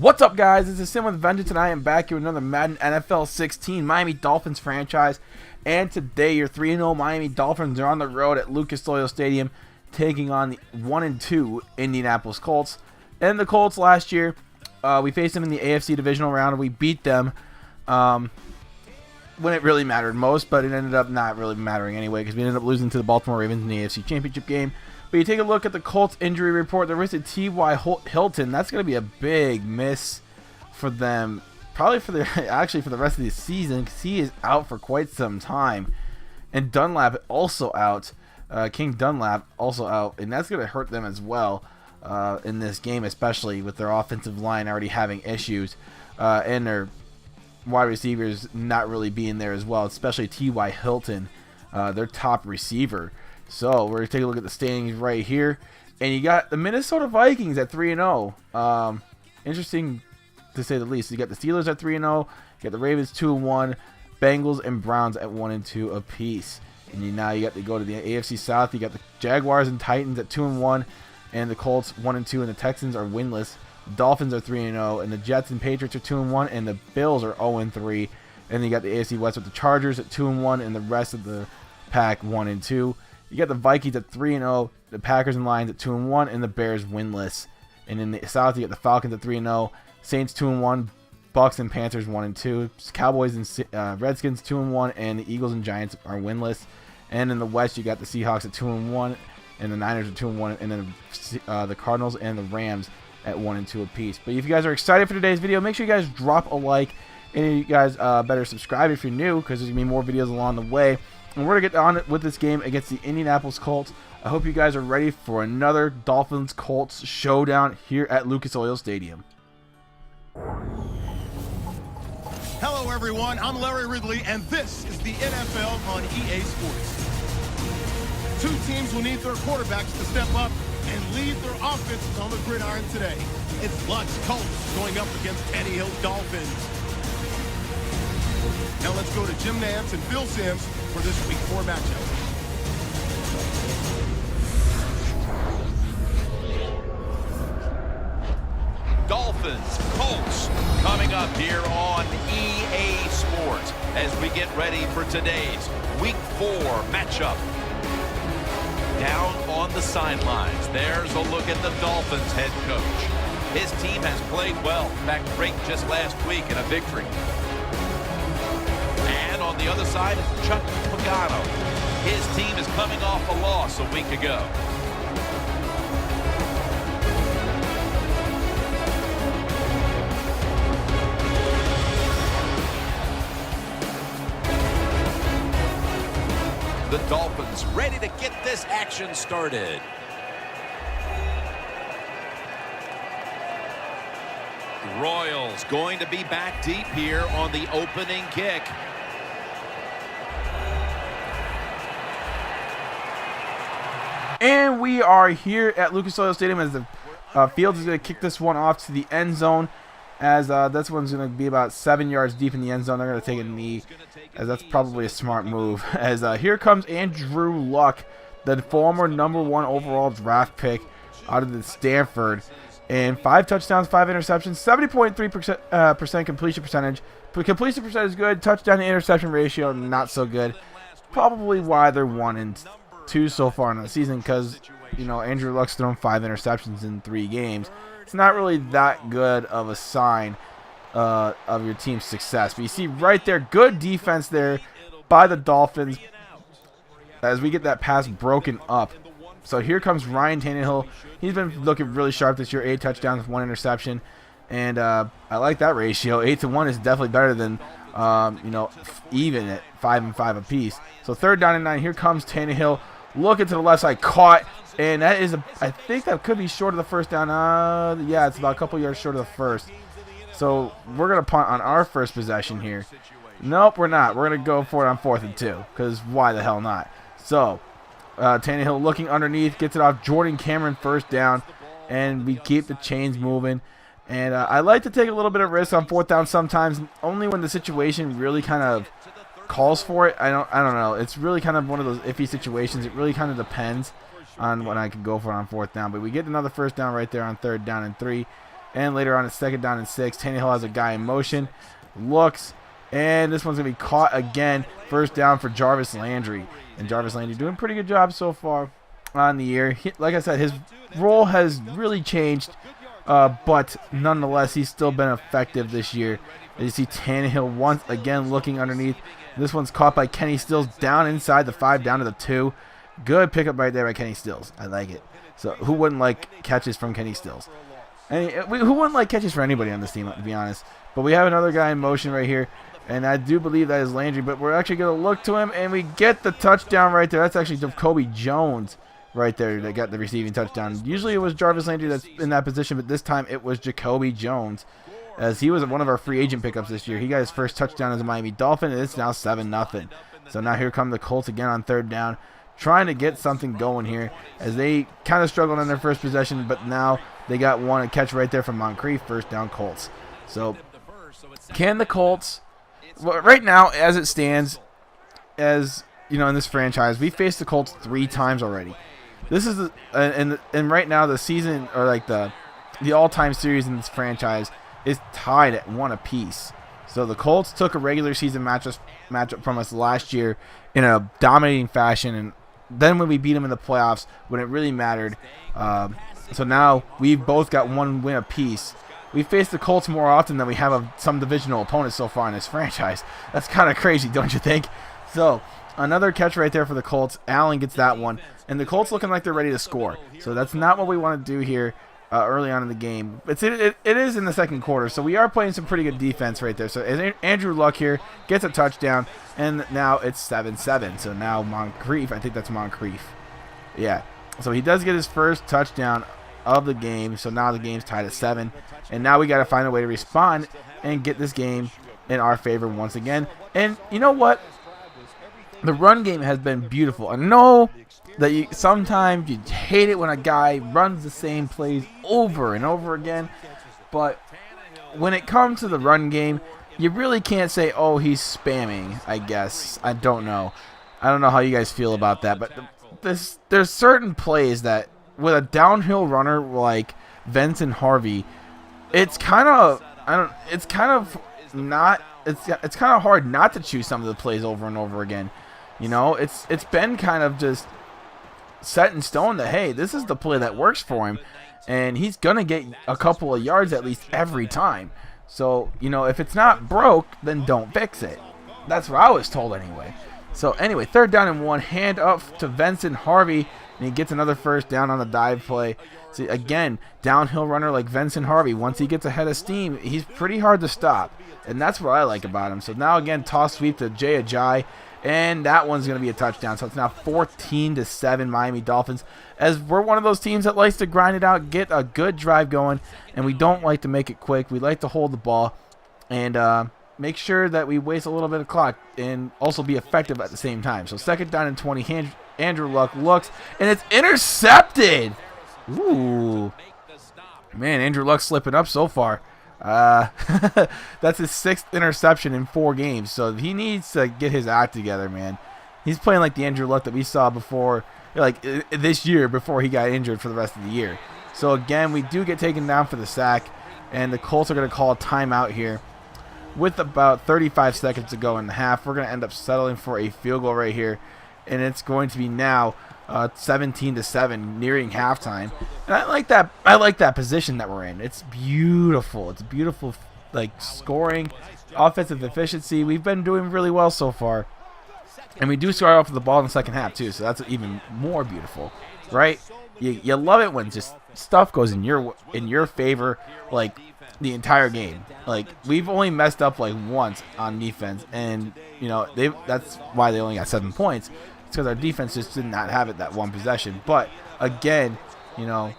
What's up, guys? This is Sim with Vengeance, and I am back here with another Madden NFL 16 Miami Dolphins franchise. And today, your 3-0 Miami Dolphins are on the road at Lucas Oil Stadium, taking on the 1-2 Indianapolis Colts. And the Colts last year, we faced them in the AFC divisional round, and we beat them when it really mattered most, but it ended up not really mattering anyway, because we ended up losing to the Baltimore Ravens in the AFC Championship game. But you take a look at the Colts injury report. They're listed T.Y. Hilton. That's going to be a big miss for them, probably for the for the rest of the season, because he is out for quite some time. And Dunlap also out. King Dunlap also out, and that's going to hurt them as well in this game, especially with their offensive line already having issues and their wide receivers not really being there as well, especially T.Y. Hilton, their top receiver. So we're going to take a look at the standings right here. And you got the Minnesota Vikings at 3-0. Interesting to say the least. You got the Steelers at 3-0. You got the Ravens 2-1. Bengals and Browns at 1-2 apiece. And now you got to go to the AFC South. You got the Jaguars and Titans at 2-1. And the Colts 1-2. And the Texans are winless. Dolphins are 3-0. And the Jets and Patriots are 2-1. And the Bills are 0-3. And then you got the AFC West with the Chargers at 2-1. And the rest of the pack 1-2. You got the Vikings at 3-0, the Packers and Lions at 2-1, and the Bears winless. And in the South, you got the Falcons at 3-0, Saints 2-1, Bucks and Panthers 1-2, Cowboys and Redskins 2-1, and the Eagles and Giants are winless. And in the West, you got the Seahawks at 2-1, and the Niners at 2-1, and then the Cardinals and the Rams at 1-2 apiece. But if you guys are excited for today's video, make sure you guys drop a like, and you guys better subscribe if you're new, because there's gonna be more videos along the way. And we're going to get on with this game against the Indianapolis Colts. I hope you guys are ready for another Dolphins-Colts showdown here at Lucas Oil Stadium. Hello, everyone. I'm Larry Ridley, and this is the NFL on EA Sports. Two teams will need their quarterbacks to step up and lead their offenses on the gridiron today. It's Luck's Colts going up against Tannehill's Dolphins. Now let's go to Jim Nance and Phil Simms for this Week 4 matchup. Dolphins, Colts, coming up here on EA Sports as we get ready for today's Week 4 matchup. Down on the sidelines, there's a look at the Dolphins head coach. His team has played well, in fact, great just last week in a victory. On the other side is Chuck Pagano. His team is coming off a loss a week ago. The Dolphins ready to get this action started. Royals going to be back deep here on the opening kick. And we are here at Lucas Oil Stadium as the Fields is going to kick this one off to the end zone, as this one's going to be about 7 yards deep in the end zone. They're going to take a knee, as that's probably a smart move. As here comes Andrew Luck, the former #1 overall draft pick out of the Stanford. And 5 touchdowns, 5 interceptions, 70.3% completion percentage. But completion percentage is good. Touchdown to interception ratio, not so good. Probably why they're 1-2 so far in the season, because Andrew Luck's thrown 5 interceptions in 3 games. It's not really that good of a sign of your team's success. But you see right there, good defense there by the Dolphins as we get that pass broken up. So here comes Ryan Tannehill. He's been looking really sharp this year. 8 touchdowns, 1 interception, and I like that ratio. 8-1 is definitely better than even at 5-5 apiece. So 3rd down and 9. Here comes Tannehill. Looking to the left side, caught, and that is I think that could be short of the first down. Yeah, it's about a couple yards short of the first. So we're gonna punt on our first possession here. Nope, we're not. We're gonna go for it on 4th and 2, because why the hell not? So Tannehill looking underneath, gets it off Jordan Cameron, 1st down, and we keep the chains moving. And I like to take a little bit of risk on 4th down sometimes, only when the situation really kind of calls for it. I don't know. It's really kind of one of those iffy situations. It really kind of depends on when I can go for it on 4th down. But we get another 1st down right there on 3rd down and 3. And later on, it's 2nd down and 6. Tannehill has a guy in motion. Looks. And this one's going to be caught again. 1st down for Jarvis Landry. And Jarvis Landry doing a pretty good job so far on the year. Like I said, his role has really changed. But nonetheless, he's still been effective this year. As you see Tannehill once again looking underneath. This one's caught by Kenny Stills down inside the 5, down to the 2. Good pickup right there by Kenny Stills. I like it. So who wouldn't like catches from Kenny Stills? Who wouldn't like catches for anybody on this team, to be honest? But we have another guy in motion right here. And I do believe that is Landry. But we're actually going to look to him. And we get the touchdown right there. That's actually Jacoby Jones right there that got the receiving touchdown. Usually it was Jarvis Landry that's in that position. But this time it was Jacoby Jones. As he was one of our free agent pickups this year. He got his first touchdown as a Miami Dolphin. And it's now 7-0. So now here come the Colts again on 3rd down. Trying to get something going here. As they kind of struggled on their first possession. But now they got one catch right there from Moncrief. 1st down Colts. So can the Colts... Well, right now, as it stands, as you know, in this franchise, we faced the Colts 3 times already. This is and right now the season, or like the all-time series in this franchise is tied at 1 apiece. So the Colts took a regular season matchup from us last year in a dominating fashion, and then when we beat them in the playoffs, when it really mattered. So now we've both got 1 win apiece. We face the Colts more often than we have some divisional opponents so far in this franchise. That's kind of crazy, don't you think? So, another catch right there for the Colts. Allen gets that one. And the Colts looking like they're ready to score. So, that's not what we want to do here early on in the game. It is in the 2nd quarter, so we are playing some pretty good defense right there. So, Andrew Luck here gets a touchdown, and now it's 7-7. So, now Moncrief, I think that's Moncrief. Yeah. So, he does get his first touchdown of the game. So, now the game's tied at 7. And now we got to find a way to respond and get this game in our favor once again. And you know what? The run game has been beautiful. I know that sometimes you hate it when a guy runs the same plays over and over again. But when it comes to the run game, you really can't say, oh, he's spamming, I guess. I don't know. I don't know how you guys feel about that. But there's certain plays that with a downhill runner like Vincent Harvey, it's kind of hard not to choose some of the plays over and over again. You know, it's been kind of just set in stone that, hey, this is the play that works for him, and he's gonna get a couple of yards at least every time. So, you know, if it's not broke, then don't fix it. That's what I was told anyway. So anyway, 3rd down and 1, hand up to Vincent Harvey, and he gets another 1st down on the dive play. See, again, downhill runner like Vincent Harvey, once he gets ahead of steam, he's pretty hard to stop. And that's what I like about him. So now again, toss sweep to Jay Ajayi, and that one's going to be a touchdown. So it's now 14-7 Miami Dolphins, as we're one of those teams that likes to grind it out, get a good drive going, and we don't like to make it quick. We like to hold the ball and make sure that we waste a little bit of clock and also be effective at the same time. So 2nd down and 20, Andrew Luck looks, and it's intercepted. Ooh, man, Andrew Luck slipping up so far. That's his 6th interception in 4 games, so he needs to get his act together, man. He's playing like the Andrew Luck that we saw before, like this year, before he got injured for the rest of the year. So again, we do get taken down for the sack, and the Colts are going to call a timeout here. With about 35 seconds to go in the half, we're going to end up settling for a field goal right here, and it's going to be now 17-7, nearing halftime. And I like that position that we're in. It's beautiful. It's beautiful, like scoring, offensive efficiency. We've been doing really well so far, and we do start off with the ball in the 2nd half too. So that's even more beautiful, right? You love it when just stuff goes in your favor, like the entire game. Like, we've only messed up like once on defense, and you know that's why they only got 7 points. It's because our defense just did not have it that one possession. But again, you know,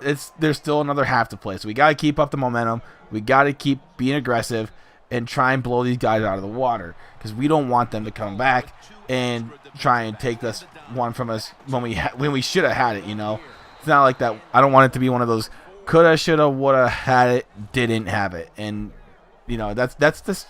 there's still another half to play, so we got to keep up the momentum. We got to keep being aggressive and try and blow these guys out of the water, because we don't want them to come back and try and take this one from us when we should have had it. You know, it's not like that. I don't want it to be one of those coulda, shoulda, woulda, had it, didn't have it, and you know that's just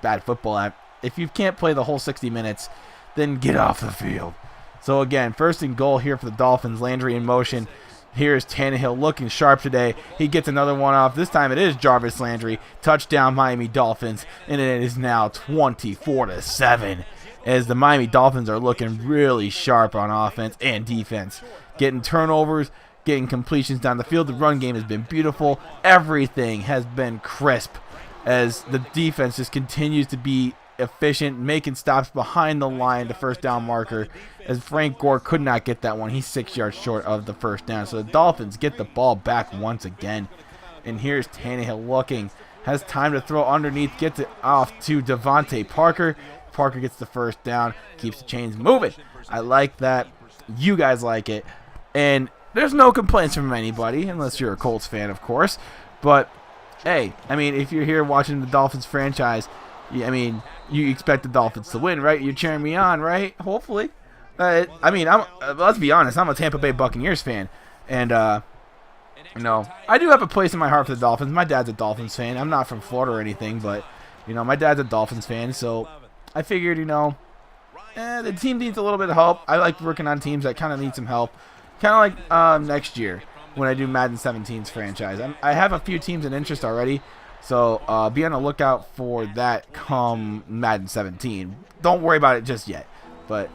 bad football. If you can't play the whole 60 minutes, then get off the field. So again, 1st and goal here for the Dolphins. Landry in motion, Here's Tannehill looking sharp today. He gets another one off. This time it is Jarvis Landry. Touchdown Miami Dolphins. And it is now 24-7. As the Miami Dolphins are looking really sharp on offense and defense. Getting turnovers, getting completions down the field. The run game has been beautiful. Everything has been crisp as the defense just continues to be efficient, making stops behind the line, the first down marker, as Frank Gore could not get that one. He's 6 yards short of the first down. So the Dolphins get the ball back once again. And here's Tannehill looking. Has time to throw underneath. Gets it off to Devontae Parker. Parker gets the first down. Keeps the chains moving. I like that. You guys like it. And there's no complaints from anybody, unless you're a Colts fan, of course. But, hey, I mean, if you're here watching the Dolphins franchise, I mean, you expect the Dolphins to win, right? You're cheering me on, right? Hopefully. I mean, let's be honest. I'm a Tampa Bay Buccaneers fan. And, you know, I do have a place in my heart for the Dolphins. My dad's a Dolphins fan. I'm not from Florida or anything, but, you know, my dad's a Dolphins fan. So I figured, you know, the team needs a little bit of help. I like working on teams that kind of need some help. Kind of like next year when I do Madden 17's franchise. I have a few teams in interest already. So be on the lookout for that come Madden 17. Don't worry about it just yet, but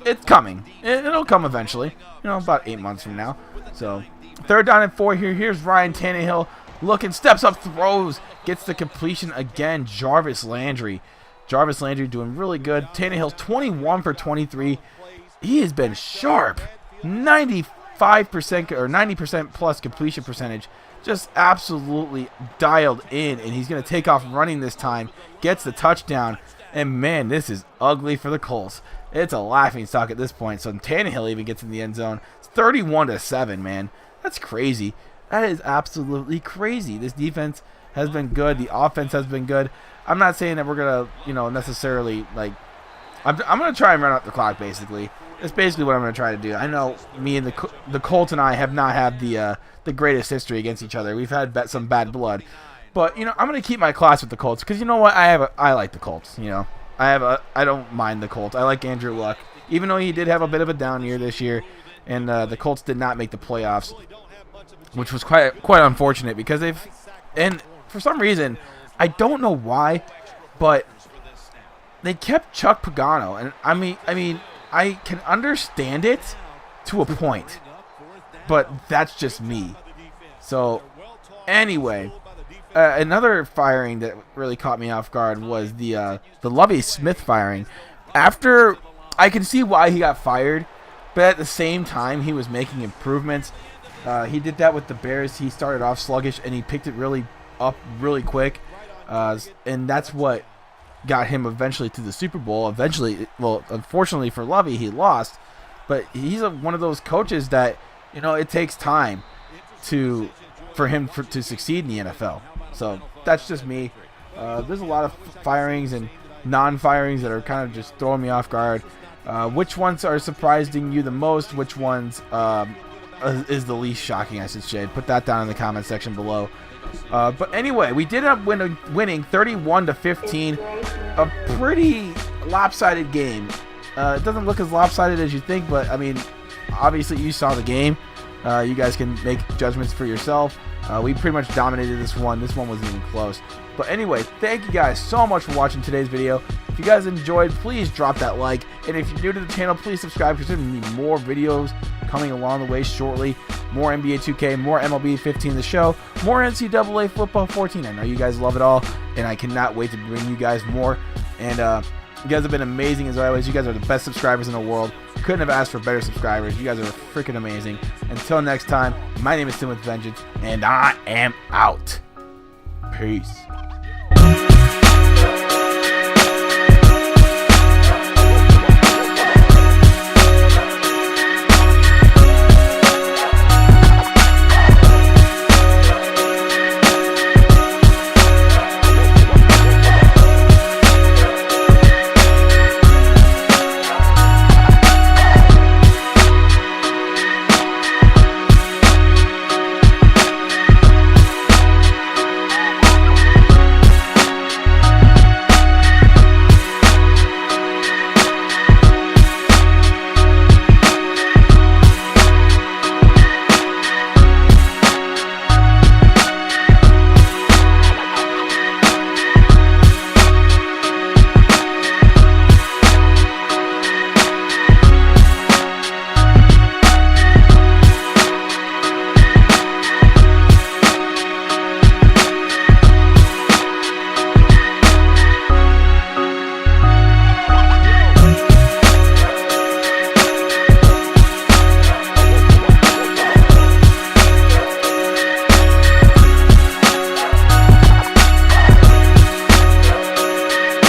it's coming. It'll come eventually, you know, about 8 months from now. So 3rd down and 4 here. Here's Ryan Tannehill looking, steps up, throws, gets the completion again. Jarvis Landry doing really good. Tannehill's 21 for 23. He has been sharp. 95% or 90% plus completion percentage. Just absolutely dialed in, and he's going to take off running this time. Gets the touchdown, and man, this is ugly for the Colts. It's a laughingstock at this point. So Tannehill even gets in the end zone. It's 31-7, man. That's crazy. That is absolutely crazy. This defense has been good. The offense has been good. I'm not saying that we're going to, you know, necessarily, like, I'm going to try and run out the clock, basically. That's basically what I'm going to try to do. I know me and the Colts and I have not had the greatest history against each other. We've had some bad blood. But, you know, I'm going to keep my class with the Colts because, you know what, I like the Colts, you know. I don't mind the Colts. I like Andrew Luck. Even though he did have a bit of a down year this year and the Colts did not make the playoffs, which was quite unfortunate because and for some reason, I don't know why, but they kept Chuck Pagano, and I mean, I can understand it to a point, but that's just me. So, anyway, another firing that really caught me off guard was the Lovie Smith firing. After, I can see why he got fired, but at the same time, he was making improvements. He did that with the Bears. He started off sluggish, and he picked it really up really quick, and that's what got him eventually to the Super Bowl. Eventually, well, unfortunately for Lovie, he lost, but he's one of those coaches that, you know, it takes time for him to succeed in the NFL. So that's just me. There's a lot of firings and non-firings that are kind of just throwing me off guard. Which ones are surprising you the most? Which ones is the least shocking, I should say? Put that down in the comment section below. But anyway, we did end up winning 31-15. A pretty lopsided game. It doesn't look as lopsided as you think, but I mean, obviously you saw the game. You guys can make judgments for yourself. We pretty much dominated this one. This one wasn't even close. But anyway, thank you guys so much for watching today's video. If you guys enjoyed, please drop that like. And if you're new to the channel, please subscribe because there's going to be more videos coming along the way shortly. More NBA 2K, more MLB 15 the show, more NCAA football 14. I know you guys love it all, and I cannot wait to bring you guys more. And you guys have been amazing as always. You guys are the best subscribers in the world. Couldn't have asked for better subscribers. You guys are freaking amazing. Until next time, my name is Suh with Vengeance, and I am out. Peace.